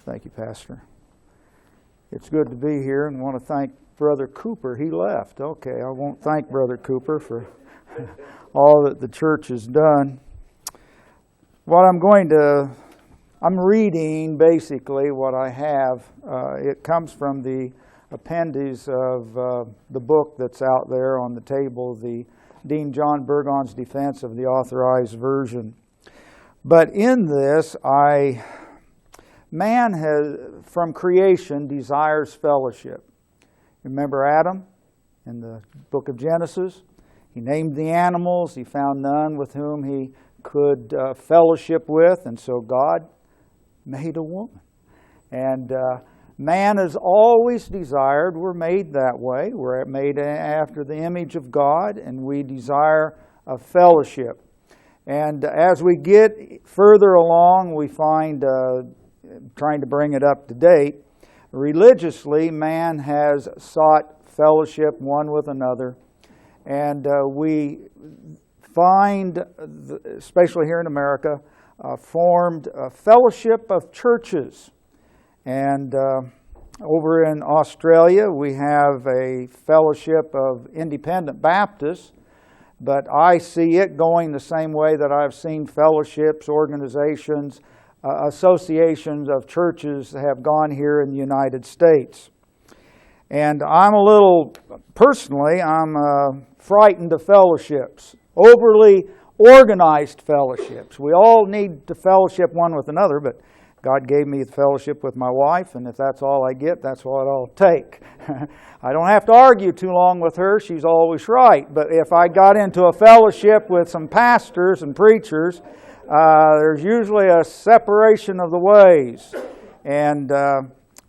Thank you, Pastor. It's good to be here and want to thank Brother Cooper. He left. Okay, I won't thank Brother Cooper for all that the church has done. I'm reading basically what I have. It comes from the appendix of the book that's out there on the table, the Dean John Burgon's Defense of the Authorized Version. But in this, man has, from creation, desires fellowship. Remember Adam in the book of Genesis? He named the animals. He found none with whom he could fellowship with, and so God made a woman. And man has always desired, we're made that way, we're made after the image of God, and we desire a fellowship. And as we get further along, we find, trying to bring it up to date, religiously, man has sought fellowship one with another. And we find, especially here in America, formed a fellowship of churches. And over in Australia, we have a fellowship of independent Baptists. But I see it going the same way that I've seen fellowships, organizations, associations of churches have gone here in the United States. And I'm frightened of fellowships, overly organized fellowships. We all need to fellowship one with another, but God gave me the fellowship with my wife, and if that's all I get, that's what I'll take. I don't have to argue too long with her. She's always right. But if I got into a fellowship with some pastors and preachers, there's usually a separation of the ways. And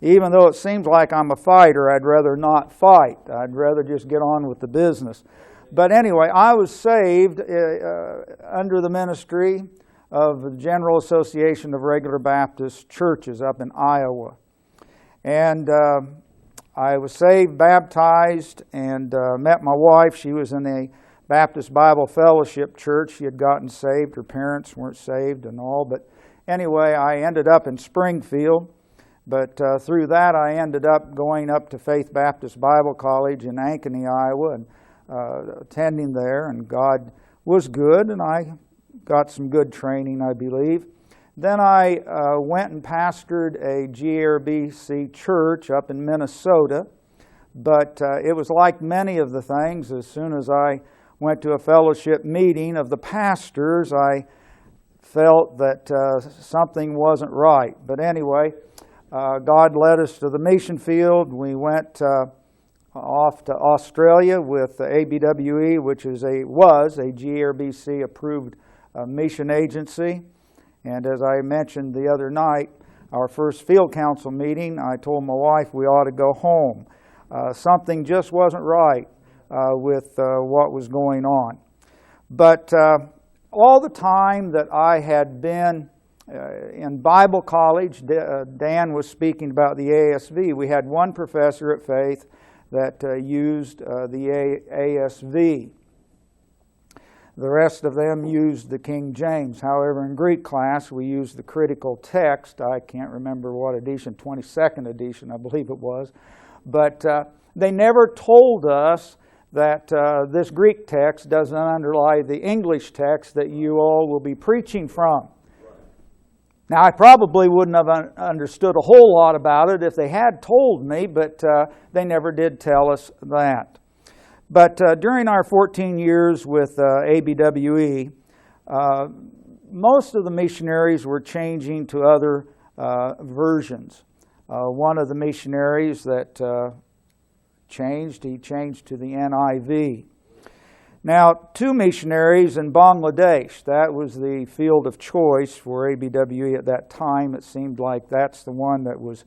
even though it seems like I'm a fighter, I'd rather not fight. I'd rather just get on with the business. But anyway, I was saved under the ministry of the General Association of Regular Baptist Churches up in Iowa. And I was saved, baptized, and met my wife. She was in a Baptist Bible Fellowship church. She had gotten saved. Her parents weren't saved and all. But anyway, I ended up in Springfield. But through that, I ended up going up to Faith Baptist Bible College in Ankeny, Iowa, and attending there. And God was good, and I got some good training, I believe. Then I went and pastored a GRBC church up in Minnesota. But it was like many of the things. As soon as I went to a fellowship meeting of the pastors, I felt that something wasn't right. But anyway, God led us to the mission field. We went off to Australia with the ABWE, which was a GRBC approved mission agency. And as I mentioned the other night, our first field council meeting, I told my wife we ought to go home. Something just wasn't right with what was going on. But all the time that I had been in Bible college, Dan was speaking about the ASV. We had one professor at Faith that used the ASV. The rest of them used the King James. However, in Greek class, we used the critical text. I can't remember what edition, 22nd edition, I believe it was. But they never told us that this Greek text doesn't underlie the English text that you all will be preaching from. Now, I probably wouldn't have understood a whole lot about it if they had told me, but they never did tell us that. But during our 14 years with ABWE, most of the missionaries were changing to other versions. One of the missionaries that he changed to the NIV. Now, two missionaries in Bangladesh, that was the field of choice for ABWE at that time. It seemed like that's the one that was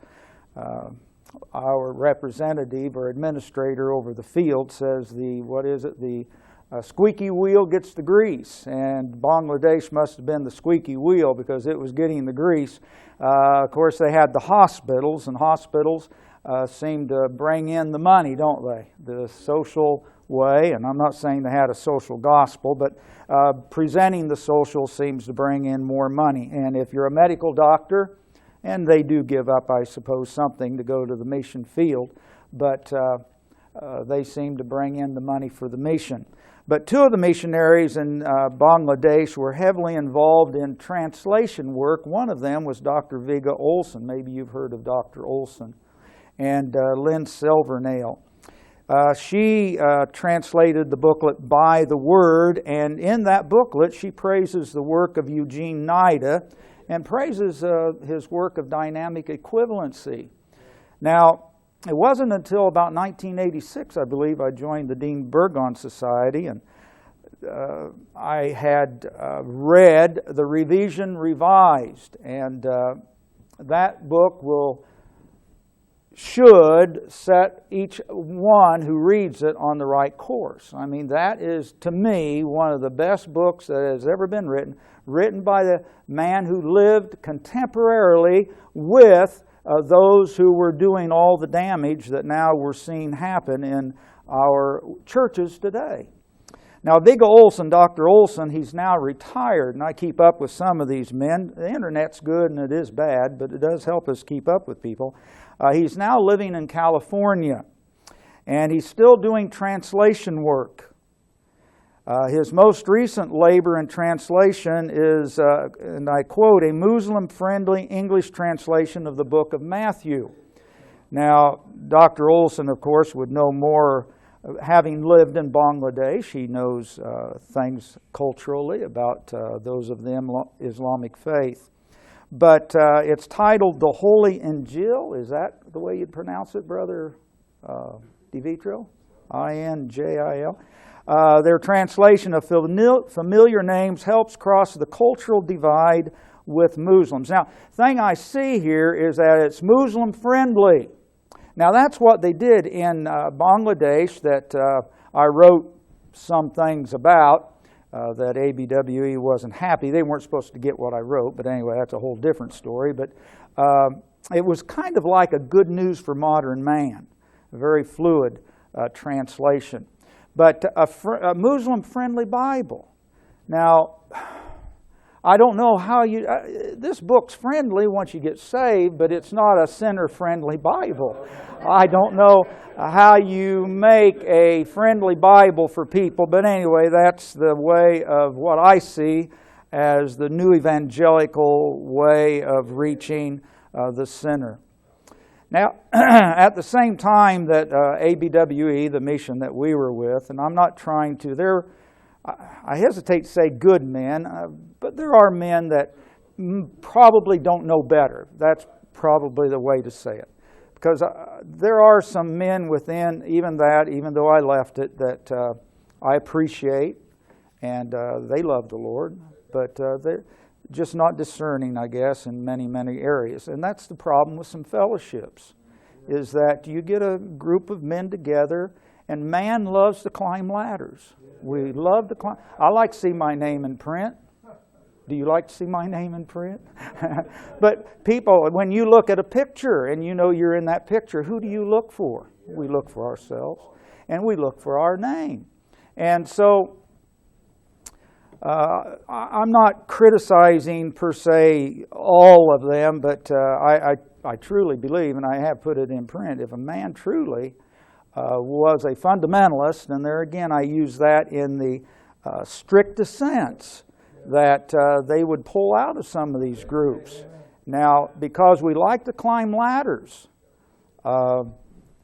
our representative or administrator over the field says the squeaky wheel gets the grease. And Bangladesh must have been the squeaky wheel because it was getting the grease. Of course, they had the hospitals, and hospitals seem to bring in the money, don't they? The social way, and I'm not saying they had a social gospel, but presenting the social seems to bring in more money. And if you're a medical doctor And they do give up, I suppose, something to go to the mission field, but they seem to bring in the money for the mission. But two of the missionaries in Bangladesh were heavily involved in translation work. One of them was Dr. Vigga Olsen. Maybe you've heard of Dr. Olsen. And Lynn Silvernail. She translated the booklet By the Word, and in that booklet she praises the work of Eugene Nida and praises his work of dynamic equivalency. Now, it wasn't until about 1986, I believe, I joined the Dean Burgon Society, and I had read the Revision Revised, and that book should set each one who reads it on the right course. I mean, that is, to me, one of the best books that has ever been written by the man who lived contemporarily with those who were doing all the damage that now we're seeing happen in our churches today. Now, Vigga Olsen, Dr. Olsen, he's now retired, and I keep up with some of these men. The internet's good and it is bad, but it does help us keep up with people. He's now living in California, and he's still doing translation work. His most recent labor in translation is, and I quote, a Muslim-friendly English translation of the book of Matthew. Now, Dr. Olsen, of course, would know more, having lived in Bangladesh. He knows things culturally about those of the Islamic faith. But it's titled The Holy Injil. Is that the way you'd pronounce it, Brother DeVitro? I-N-J-I-L. Their translation of familiar names helps cross the cultural divide with Muslims. Now, the thing I see here is that it's Muslim-friendly. Now, that's what they did in Bangladesh that I wrote some things about. That ABWE wasn't happy. They weren't supposed to get what I wrote, but anyway, that's a whole different story. But it was kind of like a Good News for Modern Man, a very fluid translation. But a Muslim-friendly Bible. Now, I don't know how you... this book's friendly once you get saved, but it's not a sinner-friendly Bible. I don't know how you make a friendly Bible for people, but anyway, that's the way of what I see as the new evangelical way of reaching the sinner. Now, at the same time that ABWE, the mission that we were with, and I'm not trying to... I hesitate to say good men, but there are men that probably don't know better. That's probably the way to say it. Because there are some men within even though I left it, that I appreciate, and they love the Lord, but they're just not discerning, I guess, in many, many areas. And that's the problem with some fellowships, is that you get a group of men together, and man loves to climb ladders. We love to climb. I like to see my name in print. Do you like to see my name in print? But people, when you look at a picture and you know you're in that picture, who do you look for? We look for ourselves, and we look for our name. And so I'm not criticizing per se all of them, but I truly believe, and I have put it in print, if a man truly was a fundamentalist, and there again I use that in the strictest sense, that they would pull out of some of these groups. Now, because we like to climb ladders,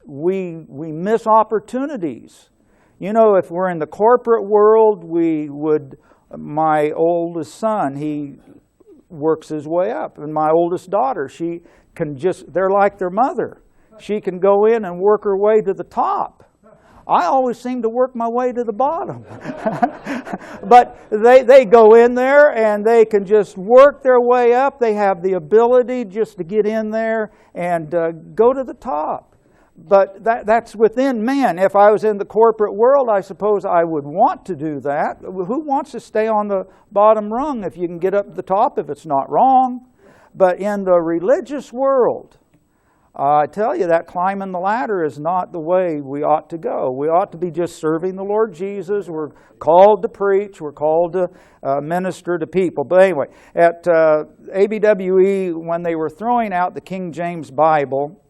we miss opportunities. You know, if we're in the corporate world, my oldest son, he works his way up, and my oldest daughter, they're like their mother. She can go in and work her way to the top. I always seem to work my way to the bottom. But they go in there and they can just work their way up. They have the ability just to get in there and go to the top. But that's within men. If I was in the corporate world, I suppose I would want to do that. Who wants to stay on the bottom rung if you can get up to the top if it's not wrong? But in the religious world, I tell you, that climbing the ladder is not the way we ought to go. We ought to be just serving the Lord Jesus. We're called to preach. We're called to minister to people. But anyway, at ABWE, when they were throwing out the King James Bible,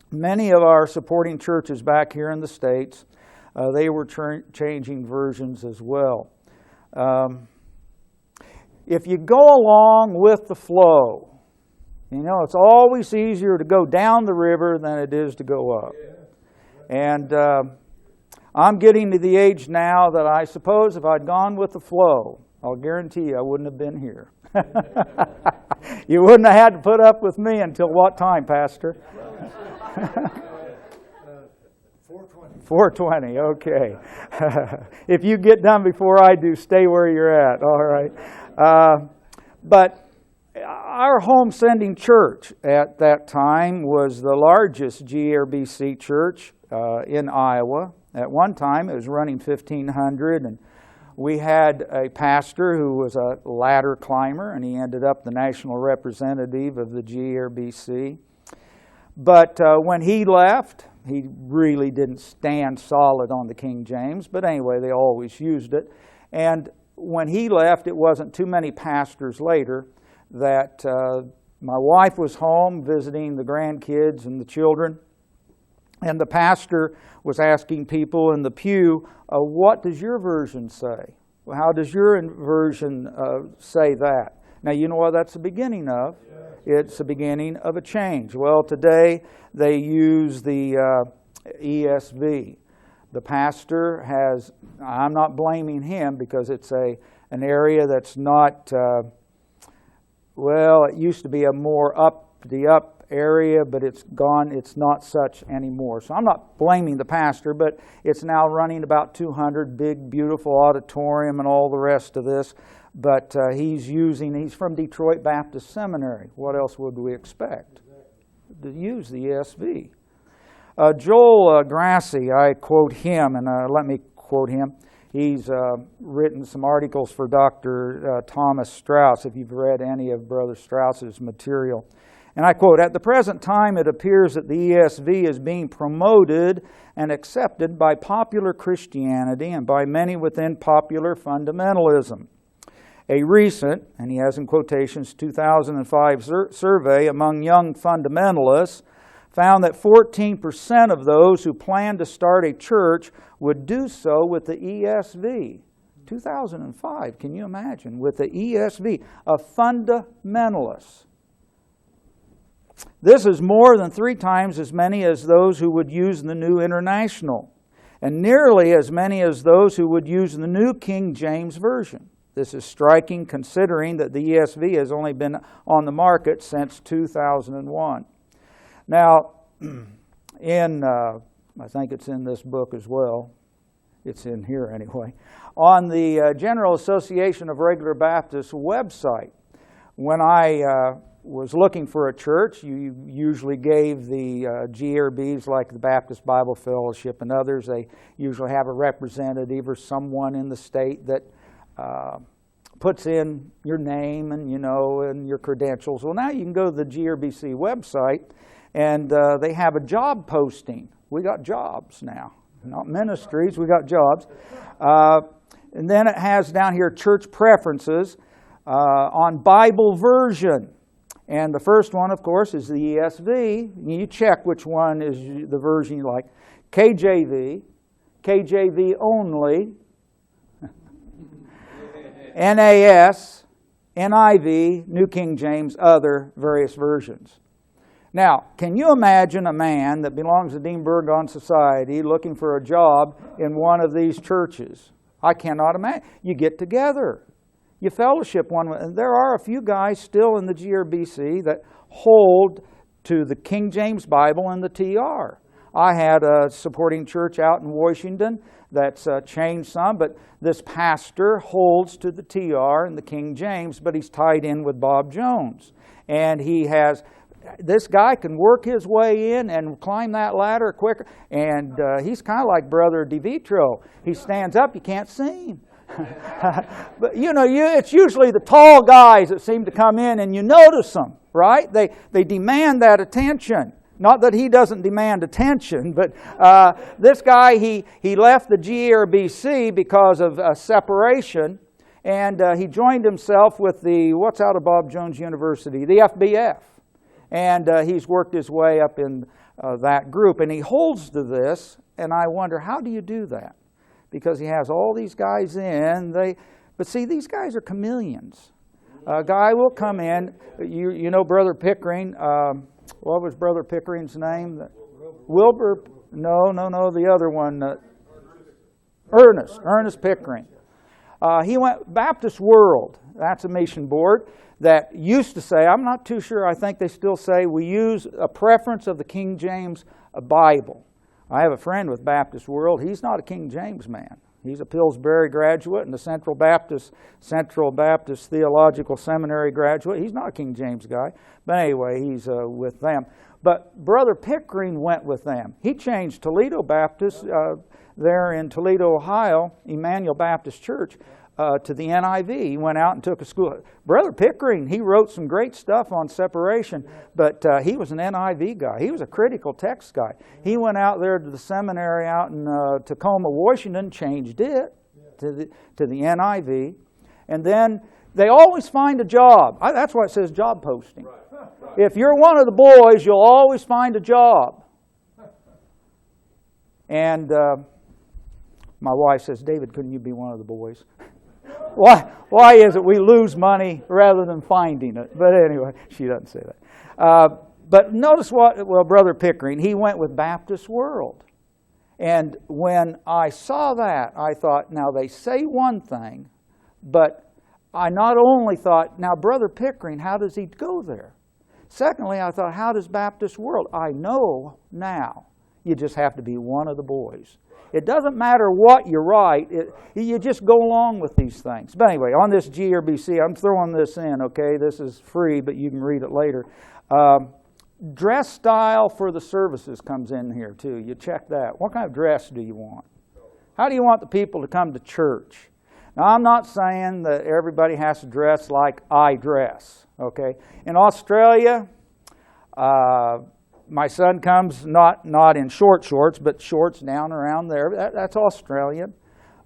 many of our supporting churches back here in the States, they were changing versions as well. If you go along with the flow, you know, it's always easier to go down the river than it is to go up. And I'm getting to the age now that I suppose if I'd gone with the flow, I'll guarantee you I wouldn't have been here. You wouldn't have had to put up with me until what time, Pastor? 4:20, okay. If you get done before I do, stay where you're at, all right. But our home sending church at that time was the largest GRBC church in Iowa. At one time it was running 1,500, and we had a pastor who was a ladder climber, and he ended up the national representative of the GRBC. But when he left, he really didn't stand solid on the King James, but anyway, they always used it. And when he left, it wasn't too many pastors later that my wife was home visiting the grandkids and the children, and the pastor was asking people in the pew, what does your version say? Well, how does your version say that? Now, you know what that's the beginning of? It's the beginning of a change. Well, today they use the ESV. The pastor has, I'm not blaming him because it's an area that's not, well, it used to be a more up area, but it's gone, it's not such anymore. So I'm not blaming the pastor, but it's now running about 200, big, beautiful auditorium and all the rest of this. But he's from Detroit Baptist Seminary. What else would we expect? To use the ESV. Joel Grassi, I quote him, and let me quote him. He's written some articles for Dr. Thomas Strauss, if you've read any of Brother Strauss's material. And I quote, "At the present time, it appears that the ESV is being promoted and accepted by popular Christianity and by many within popular fundamentalism. A recent," and he has in quotations, 2005 survey among young fundamentalists found that 14% of those who plan to start a church would do so with the ESV. 2005, can you imagine? With the ESV, a fundamentalist. This is more than 3 times as many as those who would use the New International, and nearly as many as those who would use the New King James Version. This is striking considering that the ESV has only been on the market since 2001. Now, I think it's in this book as well. It's in here anyway. On the General Association of Regular Baptists website, when I was looking for a church, you usually gave the GRBs like the Baptist Bible Fellowship and others, they usually have a representative or someone in the state that puts in your name and and your credentials. Well, now you can go to the GRBC website and they have a job posting. We got jobs now, not ministries, we got jobs. And then it has down here church preferences on Bible version. And the first one, of course, is the ESV. You check which one is the version you like. KJV, KJV only, NAS, NIV, New King James, other various versions. Now, can you imagine a man that belongs to Dean Burgon Society looking for a job in one of these churches? I cannot imagine. You get together. You fellowship one. And there are a few guys still in the GRBC that hold to the King James Bible and the TR. I had a supporting church out in Washington that's changed some, but this pastor holds to the TR and the King James, but he's tied in with Bob Jones. And this guy can work his way in and climb that ladder quicker. And he's kind of like Brother DeVitro. He stands up, you can't see him. But it's usually the tall guys that seem to come in and you notice them, right? They demand that attention. Not that he doesn't demand attention, but this guy, he left the GERBC because of separation, and he joined himself with what's out of Bob Jones University, the FBF. And he's worked his way up in that group, and he holds to this, and I wonder, how do you do that? Because he has all these guys in, but see, these guys are chameleons. A guy will come in, you know Brother Pickering, what was Brother Pickering's name? Wilbur, no, the other one, Ernest Pickering. He went Baptist World, that's a mission board that used to say, I'm not too sure, I think they still say, we use a preference of the King James Bible. I have a friend with Baptist World. He's not a King James man. He's a Pillsbury graduate and a Central Baptist Theological Seminary graduate. He's not a King James guy. But anyway, he's with them. But Brother Pickering went with them. He changed Toledo Baptist there in Toledo, Ohio, Emmanuel Baptist Church, to the NIV. He went out and took a school. Brother Pickering, he wrote some great stuff on separation, but he was an NIV guy. He was a critical text guy. He went out there to the seminary out in Tacoma, Washington, changed it to the NIV, and then they always find a job. That's why it says job posting. If you're one of the boys, you'll always find a job. And my wife says, David, couldn't you be one of the boys? Why is it we lose money rather than finding it? But anyway, she doesn't say that. But notice Brother Pickering, he went with Baptist World. And when I saw that, I thought, now they say one thing, but I not only thought, now Brother Pickering, how does he go there? Secondly, I thought, how does Baptist World? I know now, you just have to be one of the boys. It doesn't matter what you write, you just go along with these things. But anyway, on this GERBC, I'm throwing this in, okay? This is free, but you can read it later. Dress style for the services comes in here too. You check that. What kind of dress do you want? How do you want the people to come to church? Now, I'm not saying that everybody has to dress like I dress, okay? In Australia, my son comes not in short shorts, but shorts down around there. That's Australian.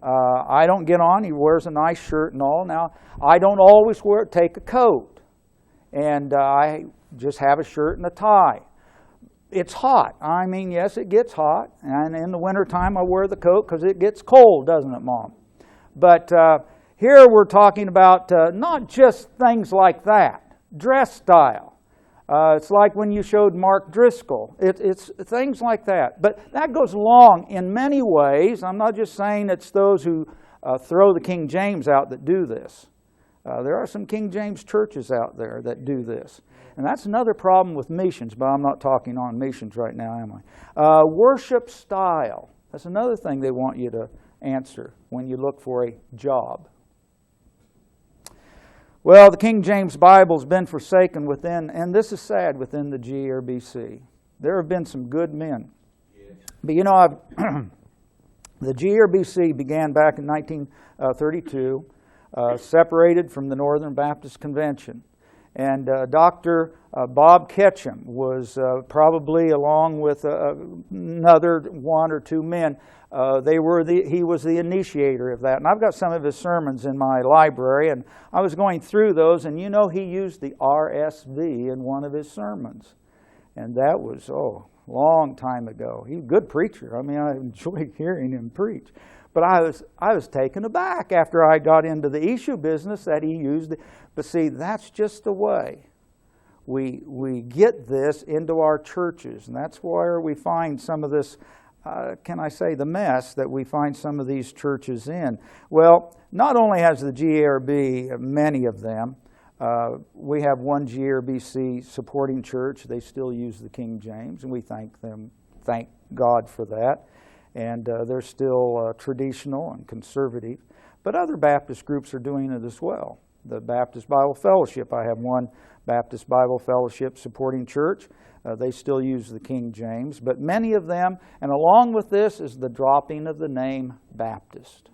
I don't get on. He wears a nice shirt and all. Now, I don't always take a coat. And I just have a shirt and a tie. It's hot. I mean, yes, it gets hot. And in the wintertime, I wear the coat because it gets cold, doesn't it, Mom? But here we're talking about not just things like that. Dress style. It's like when you showed Mark Driscoll. It's things like that. But that goes along in many ways. I'm not just saying it's those who throw the King James out that do this. There are some King James churches out there that do this. And that's another problem with missions, but I'm not talking on missions right now, am I? Worship style. That's another thing they want you to answer when you look for a job. Well, the King James Bible's been forsaken within, and this is sad, within the GERBC. There have been some good men. Yes. But you know, the GERBC began back in 1932, separated from the Northern Baptist Convention. And Dr. Bob Ketchum was probably, along with another one or two men, he was the initiator of that. And I've got some of his sermons in my library, and I was going through those, and you know he used the RSV in one of his sermons. And that was, a long time ago. He's a good preacher. I mean, I enjoyed hearing him preach. But I was taken aback after I got into the issue business that he used. But see, that's just the way we get this into our churches. And that's where we find some of this, the mess that we find some of these churches in. Well, not only has the GERB, many of them, we have one GERBC supporting church. They still use the King James, and we thank God for that. And they're still traditional and conservative. But other Baptist groups are doing it as well. The Baptist Bible Fellowship, I have one Baptist Bible Fellowship supporting church. They still use the King James. But many of them, and along with this is the dropping of the name Baptist.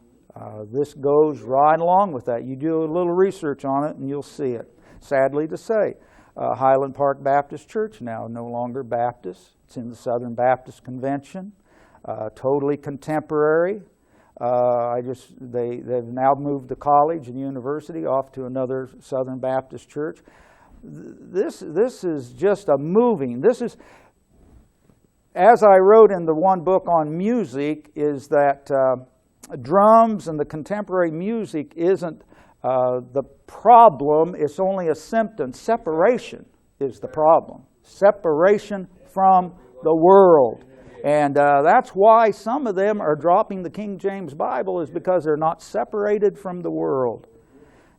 This goes right along with that. You do a little research on it and you'll see it, sadly to say. Highland Park Baptist Church now, no longer Baptist. It's in the Southern Baptist Convention, totally contemporary. They've now moved the college and university off to another Southern Baptist church. This is just a moving. This is, as I wrote in the one book on music, is that drums and the contemporary music isn't the problem, it's only a symptom. Separation is the problem. Separation from the world. And that's why some of them are dropping the King James Bible, is because they're not separated from the world.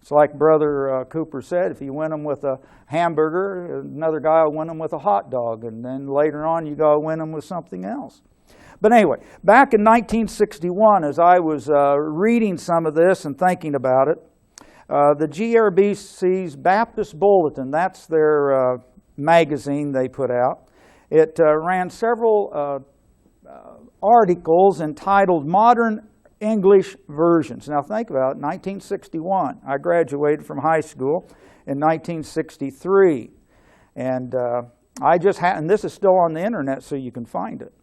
It's like Brother Cooper said, if you win them with a hamburger, another guy will win them with a hot dog, and then later on you go win them with something else. But anyway, back in 1961, as I was reading some of this and thinking about it, the GRBC's Baptist Bulletin, that's their magazine they put out, it ran several articles entitled Modern English Versions. Now think about it, 1961. I graduated from high school in 1963. And and this is still on the internet so you can find it.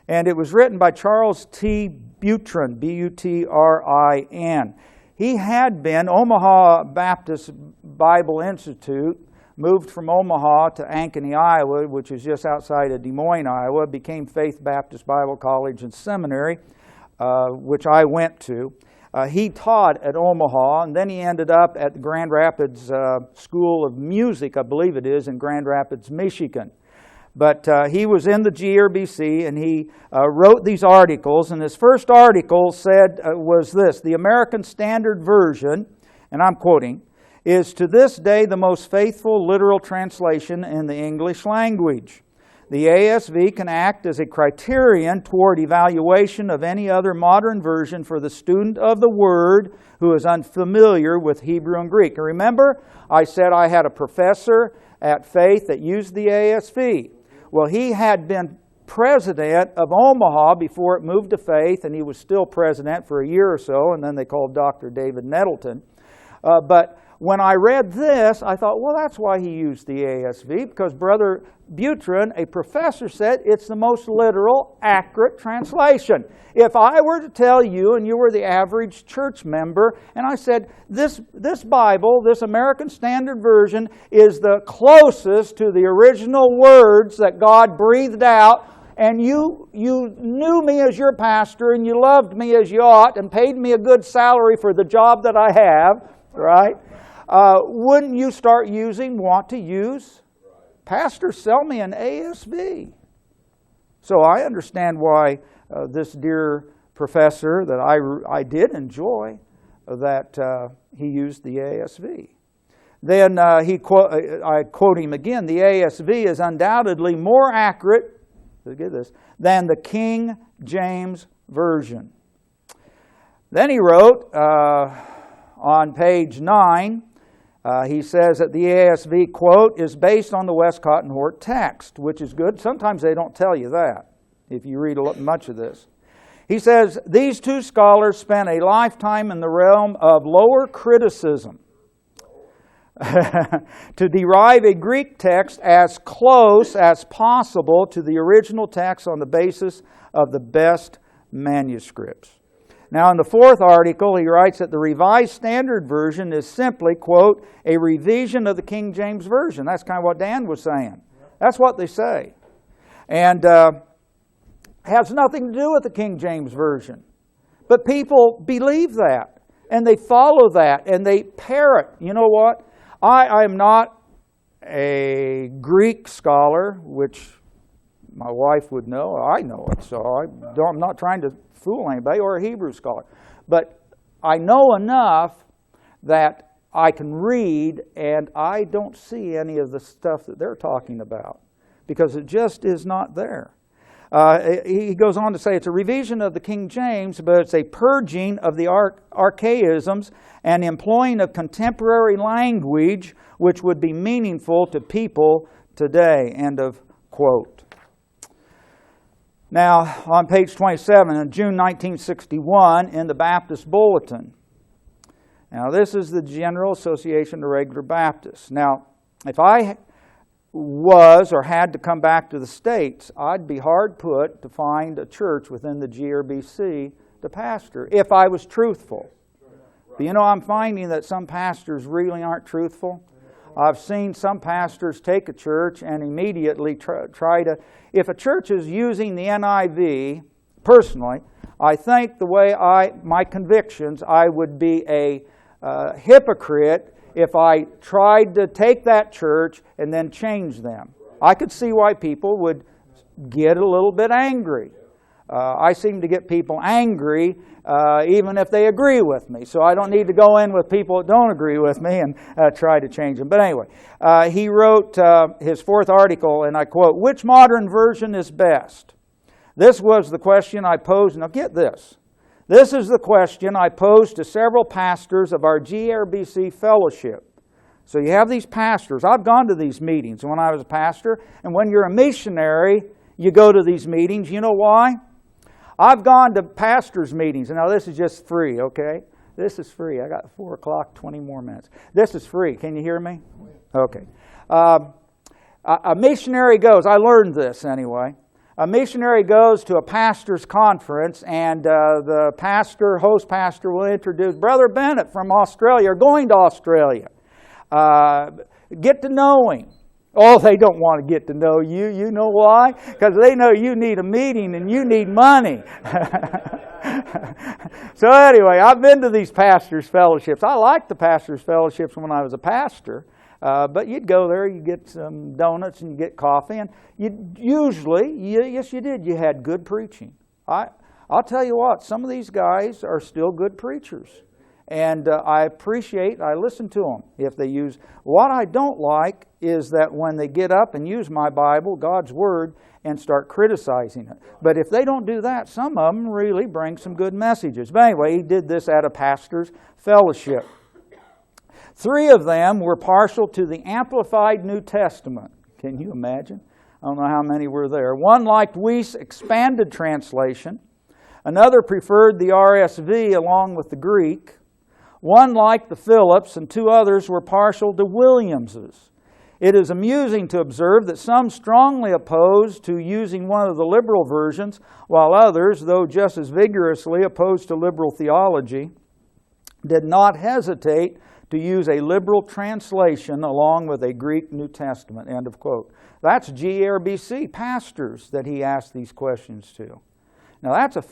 And it was written by Charles T. Butrin, B-U-T-R-I-N. He had been Omaha Baptist Bible Institute, moved from Omaha to Ankeny, Iowa, which is just outside of Des Moines, Iowa, became Faith Baptist Bible College and Seminary, which I went to. He taught at Omaha, and then he ended up at the Grand Rapids School of Music, I believe it is, in Grand Rapids, Michigan. But he was in the GRBC, and he wrote these articles, and his first article was this: the American Standard Version, and I'm quoting, is to this day the most faithful literal translation in the English language. The ASV can act as a criterion toward evaluation of any other modern version for the student of the Word who is unfamiliar with Hebrew and Greek. And remember, I said I had a professor at Faith that used the ASV. Well, he had been president of Omaha before it moved to Faith, and he was still president for a year or so, and then they called Dr. David Nettleton. But when I read this, I thought, well, that's why he used the ASV, because Brother Butrin, a professor, said it's the most literal, accurate translation. If I were to tell you, and you were the average church member, and I said, this Bible, this American Standard Version, is the closest to the original words that God breathed out, and you knew me as your pastor, and you loved me as you ought, and paid me a good salary for the job that I have, right? Wouldn't you want to use? Pastor, sell me an ASV. So I understand why this dear professor that I did enjoy, that he used the ASV. Then I quote him again, the ASV is undoubtedly more accurate, look at this, than the King James Version. Then he wrote on page 9, he says that the ASV, quote, is based on the Westcott and Hort text, which is good. Sometimes they don't tell you that if you read much of this. He says, these two scholars spent a lifetime in the realm of lower criticism to derive a Greek text as close as possible to the original text on the basis of the best manuscripts. Now, in the fourth article, he writes that the Revised Standard Version is simply, quote, a revision of the King James Version. That's kind of what Dan was saying. That's what they say. And has nothing to do with the King James Version. But people believe that, and they follow that, and they parrot. You know what? I am not a Greek scholar, which my wife would know. I know it, so I'm not trying to fool anybody, or a Hebrew scholar. But I know enough that I can read, and I don't see any of the stuff that they're talking about, because it just is not there. He goes on to say it's a revision of the King James, but it's a purging of the archaisms and employing of contemporary language which would be meaningful to people today. End of quote. Now, on page 27, in June 1961, in the Baptist Bulletin. Now, this is the General Association of Regular Baptists. Now, if I was or had to come back to the States, I'd be hard put to find a church within the GRBC to pastor if I was truthful. But I'm finding that some pastors really aren't truthful. I've seen some pastors take a church and immediately try to... If a church is using the NIV, personally, I think my convictions, I would be a hypocrite if I tried to take that church and then change them. I could see why people would get a little bit angry. I seem to get people angry even if they agree with me. So I don't need to go in with people that don't agree with me and try to change them. But anyway, he wrote his fourth article, and I quote, "Which modern version is best? This was the question I posed." Now get this. This is the question I posed to several pastors of our GRBC fellowship. So you have these pastors. I've gone to these meetings when I was a pastor. And when you're a missionary, you go to these meetings. You know why? I've gone to pastors' meetings. Now this is just free, okay? This is free. I got 4 o'clock, 20 more minutes. This is free. Can you hear me? Okay. A missionary goes. I learned this anyway. A missionary goes to a pastor's conference, and the host pastor will introduce Brother Bennett from Australia, or going to Australia. Get to know him. Oh, they don't want to get to know you. You know why? Because they know you need a meeting and you need money. So anyway, I've been to these pastors' fellowships. I liked the pastors' fellowships when I was a pastor. But you'd go there, you get some donuts and you get coffee, and yes you did, you had good preaching. I'll tell you what, some of these guys are still good preachers. And I listen to them if they use. What I don't like is that when they get up and use my Bible, God's Word, and start criticizing it. But if they don't do that, some of them really bring some good messages. But anyway, he did this at a pastor's fellowship. 3 of them were partial to the Amplified New Testament. Can you imagine? I don't know how many were there. One liked Weiss' expanded translation. Another preferred the RSV along with the Greek. One liked the Phillips, and 2 others were partial to Williams's. It is amusing to observe that some strongly opposed to using one of the liberal versions, while others, though just as vigorously opposed to liberal theology, did not hesitate to use a liberal translation along with a Greek New Testament. End of quote. That's GRBC pastors that he asked these questions to. Now that's a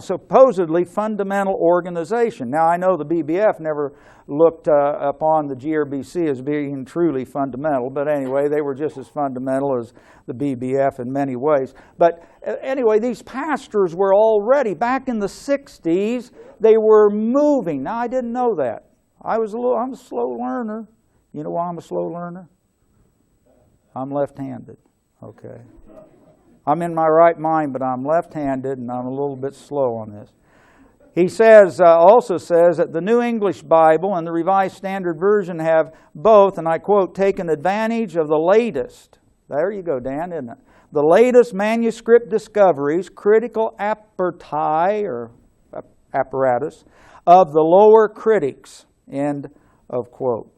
supposedly fundamental organization. Now I know the BBF never looked upon the GRBC as being truly fundamental, but anyway, they were just as fundamental as the BBF in many ways. But anyway, these pastors were already, back in the 60s, they were moving. Now I didn't know that. I'm a slow learner. You know why I'm a slow learner? I'm left-handed. Okay. I'm in my right mind, but I'm left-handed, and I'm a little bit slow on this. He also says that the New English Bible and the Revised Standard Version have both, and I quote, taken advantage of the latest, there you go, Dan, isn't it? The latest manuscript discoveries, critical apparatus of the lower critics. End of quote.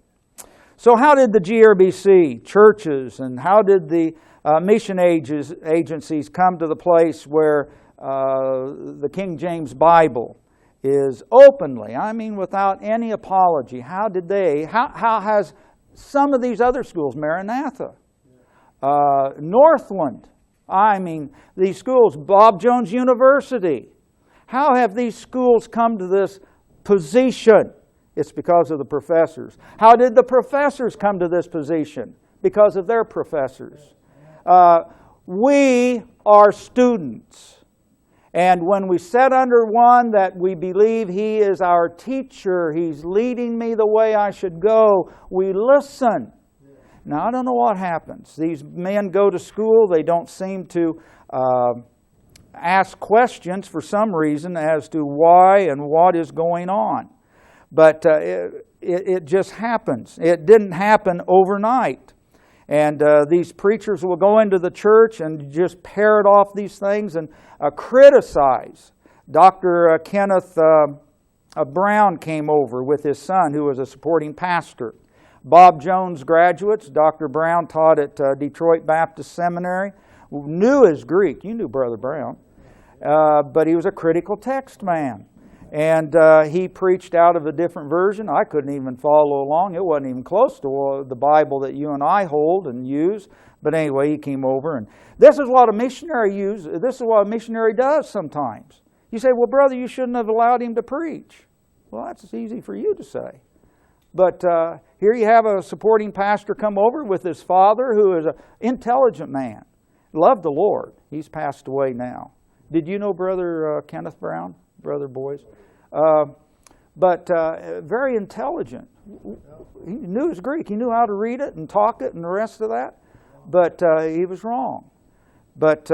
So how did the GRBC, churches, and how did the mission agencies come to the place where the King James Bible is openly, without any apology? How has some of these other schools, Maranatha, Northland, these schools, Bob Jones University, how have these schools come to this position? It's because of the professors. How did the professors come to this position? Because of their professors. We are students. And when we sit under one that we believe he is our teacher, he's leading me the way I should go, we listen. Now, I don't know what happens. These men go to school, they don't seem to ask questions for some reason as to why and what is going on. But it just happens. It didn't happen overnight. And these preachers will go into the church and just parrot off these things and criticize. Dr. Kenneth Brown came over with his son, who was a supporting pastor. Bob Jones graduates. Dr. Brown taught at Detroit Baptist Seminary. Knew his Greek. You knew Brother Brown. But he was a critical text man. And he preached out of a different version. I couldn't even follow along. It wasn't even close to the Bible that you and I hold and use. But anyway, he came over. And this is what a missionary uses. This is what a missionary does sometimes. You say, well, brother, you shouldn't have allowed him to preach. Well, that's easy for you to say. But here you have a supporting pastor come over with his father, who is an intelligent man. Loved the Lord. He's passed away now. Did you know Brother Kenneth Brown? Brother Boys? But very intelligent. He knew his Greek. He knew how to read it and talk it and the rest of that. But he was wrong. But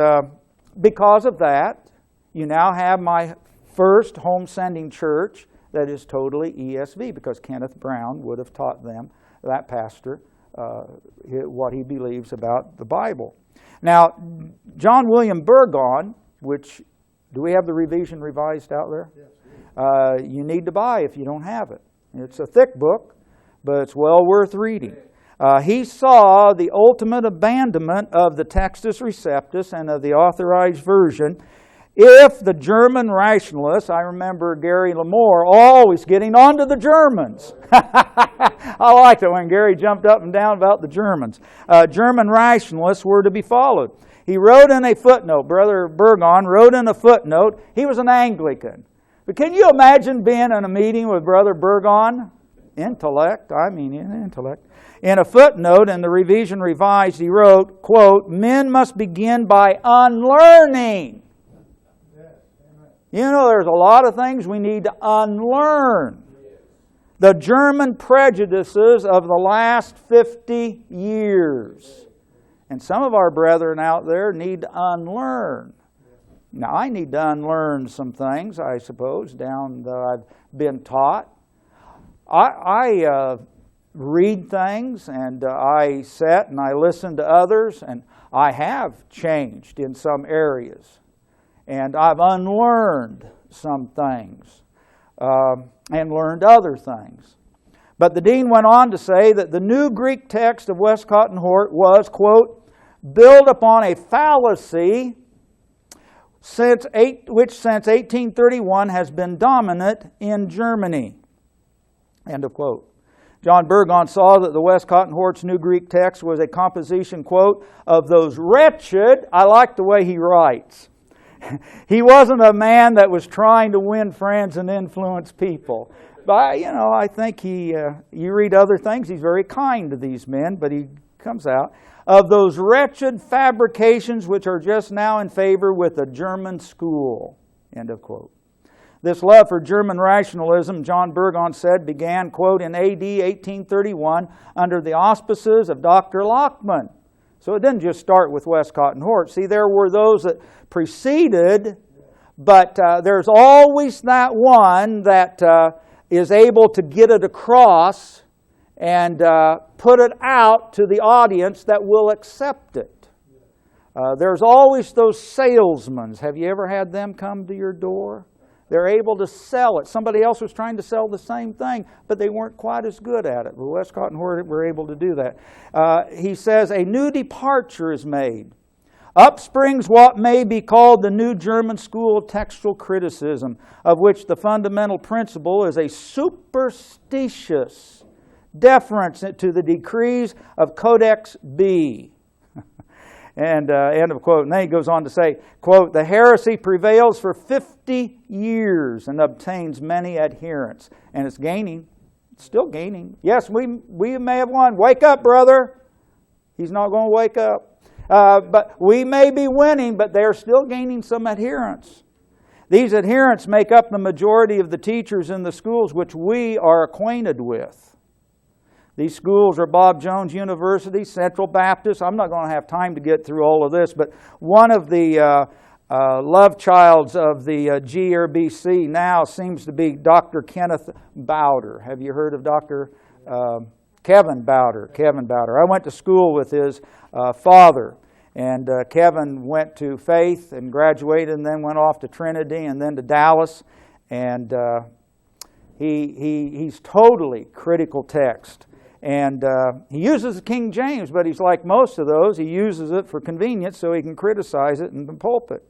because of that, you now have my first home sending church that is totally ESV, because Kenneth Brown would have taught them, that pastor, what he believes about the Bible. Now, John William Burgon, which, do we have the revision revised out there? Yes. You need to buy if you don't have it. It's a thick book, but it's well worth reading. He saw the ultimate abandonment of the Textus Receptus and of the Authorized Version if the German rationalists, I remember Gary Lamore always getting onto the Germans. I liked it when Gary jumped up and down about the Germans. German rationalists were to be followed. He wrote in a footnote, Brother Burgon wrote in a footnote, he was an Anglican. But can you imagine being in a meeting with Brother Burgon? Intellect. In a footnote in the Revision Revised, he wrote, quote, "Men must begin by unlearning." You know, there's a lot of things we need to unlearn. The German prejudices of the last 50 years. And some of our brethren out there need to unlearn. Now, I need to unlearn some things, I suppose, down that I've been taught. I read things, and I sit and I listen to others, and I have changed in some areas. And I've unlearned some things and learned other things. But the dean went on to say that the new Greek text of Westcott and Hort was, quote, "built upon a fallacy which since 1831 has been dominant in Germany." End of quote. John Burgon saw that the Westcott and Hort's New Greek text was a composition, quote, "of those wretched," I like the way he writes. He wasn't a man that was trying to win friends and influence people. But, I think you read other things, he's very kind to these men, but he comes out, "of those wretched fabrications which are just now in favor with the German school." End of quote. This love for German rationalism, John Burgon said, began, quote, in AD 1831 under the auspices of Dr. Lockman. So it didn't just start with Westcott and Hort. See, there were those that preceded, but there's always that one that is able to get it across and put it out to the audience that will accept it. There's always those salesmen. Have you ever had them come to your door? They're able to sell it. Somebody else was trying to sell the same thing, but they weren't quite as good at it. But Westcott and Hort were able to do that. He says, "a new departure is made. Up springs what may be called the new German school of textual criticism, of which the fundamental principle is a superstitious deference to the decrees of Codex B." And end of quote. And then he goes on to say, quote, "the heresy prevails for 50 years and obtains many adherents." And it's gaining. It's still gaining. Yes, we may have won. Wake up, brother. He's not going to wake up. But we may be winning, but they're still gaining some adherents. These adherents make up the majority of the teachers in the schools which we are acquainted with. These schools are Bob Jones University, Central Baptist. I'm not going to have time to get through all of this, but one of the love childs of the GRBC now seems to be Dr. Kenneth Bowder. Have you heard of Dr. Kevin Bowder? Kevin Bowder. I went to school with his father, and Kevin went to Faith and graduated and then went off to Trinity and then to Dallas. And he's totally critical text. And he uses the King James, but he's like most of those. He uses it for convenience so he can criticize it in the pulpit.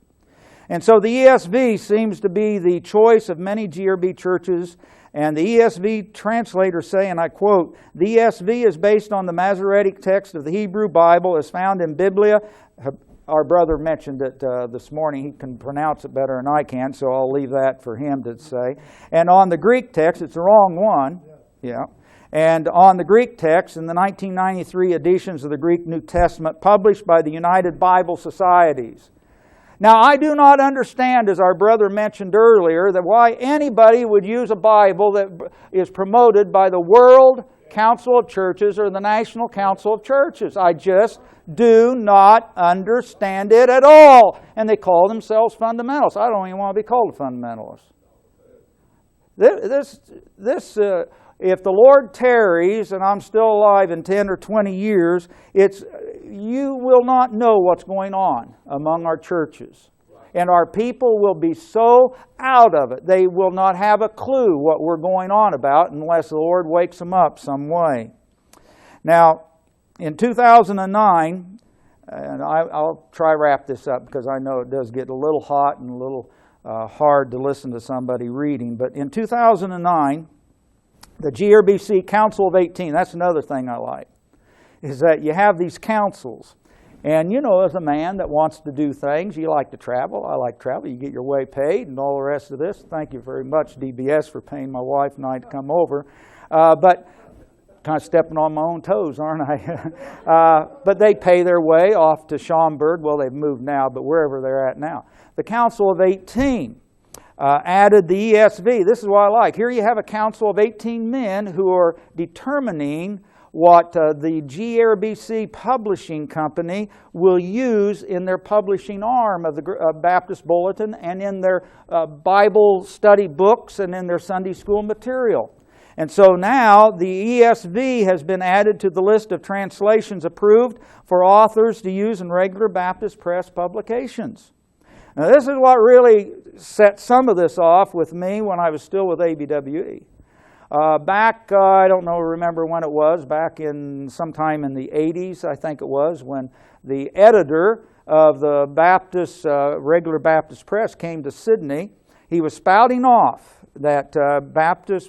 And so the ESV seems to be the choice of many GRB churches. And the ESV translators say, and I quote, "The ESV is based on the Masoretic text of the Hebrew Bible as found in Biblia." Our brother mentioned it this morning. He can pronounce it better than I can, so I'll leave that for him to say. And on the Greek text, it's the wrong one. Yeah. And on the Greek text, in the 1993 editions of the Greek New Testament published by the United Bible Societies. Now, I do not understand, as our brother mentioned earlier, that why anybody would use a Bible that is promoted by the World Council of Churches or the National Council of Churches. I just do not understand it at all. And they call themselves fundamentalists. I don't even want to be called a fundamentalist. If the Lord tarries and I'm still alive in 10 or 20 years, you will not know what's going on among our churches. And our people will be so out of it, they will not have a clue what we're going on about unless the Lord wakes them up some way. Now, in 2009, and I'll try to wrap this up because I know it does get a little hot and a little hard to listen to somebody reading, but in 2009, the GRBC Council of 18, that's another thing I like, is that you have these councils. And you know, as a man that wants to do things, you like to travel. I like travel. You get your way paid and all the rest of this. Thank you very much, DBS, for paying my wife and I to come over. But kind of stepping on my own toes, aren't I? But they pay their way off to Schaumburg. Well, they've moved now, but wherever they're at now. The Council of 18 added the ESV. This is what I like. Here you have a council of 18 men who are determining what the GRBC publishing company will use in their publishing arm of the Baptist Bulletin and in their Bible study books and in their Sunday school material. And so now the ESV has been added to the list of translations approved for authors to use in regular Baptist press publications. Now this is what really set some of this off with me when I was still with ABWE. Back, I don't know, remember when it was, back in sometime in the 80s, I think it was, when the editor of the Baptist, regular Baptist press came to Sydney. He was spouting off that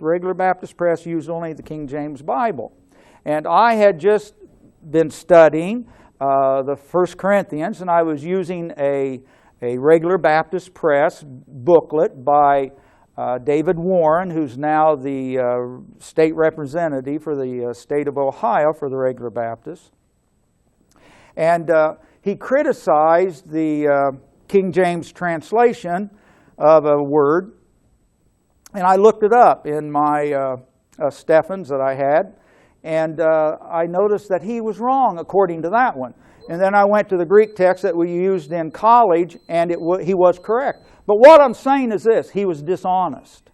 regular Baptist press used only the King James Bible. And I had just been studying the 1 Corinthians, and I was using a regular Baptist press booklet by David Warren, who's now the state representative for the state of Ohio for the regular Baptists. And he criticized the King James translation of a word. And I looked it up in my Stephens that I had. And I noticed that he was wrong according to that one. And then I went to the Greek text that we used in college, and he was correct. But what I'm saying is this: he was dishonest.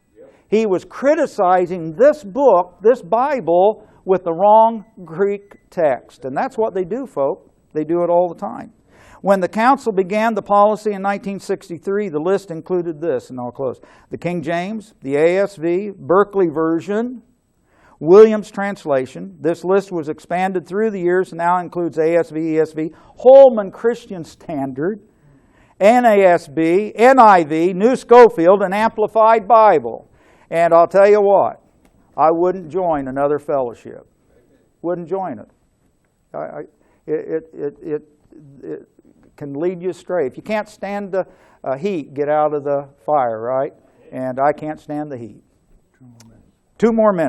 He was criticizing this book, this Bible, with the wrong Greek text. And that's what they do, folk. They do it all the time. When the council began the policy in 1963, the list included this, and I'll close: the King James, the ASV, Berkeley version, Williams translation. This list was expanded through the years and now includes ASV, ESV, Holman Christian Standard, NASB, NIV, New Schofield, and Amplified Bible. And I'll tell you what, I wouldn't join another fellowship. Wouldn't join it. It can lead you astray. If you can't stand the heat, get out of the fire, right? And I can't stand the heat. 2 more minutes.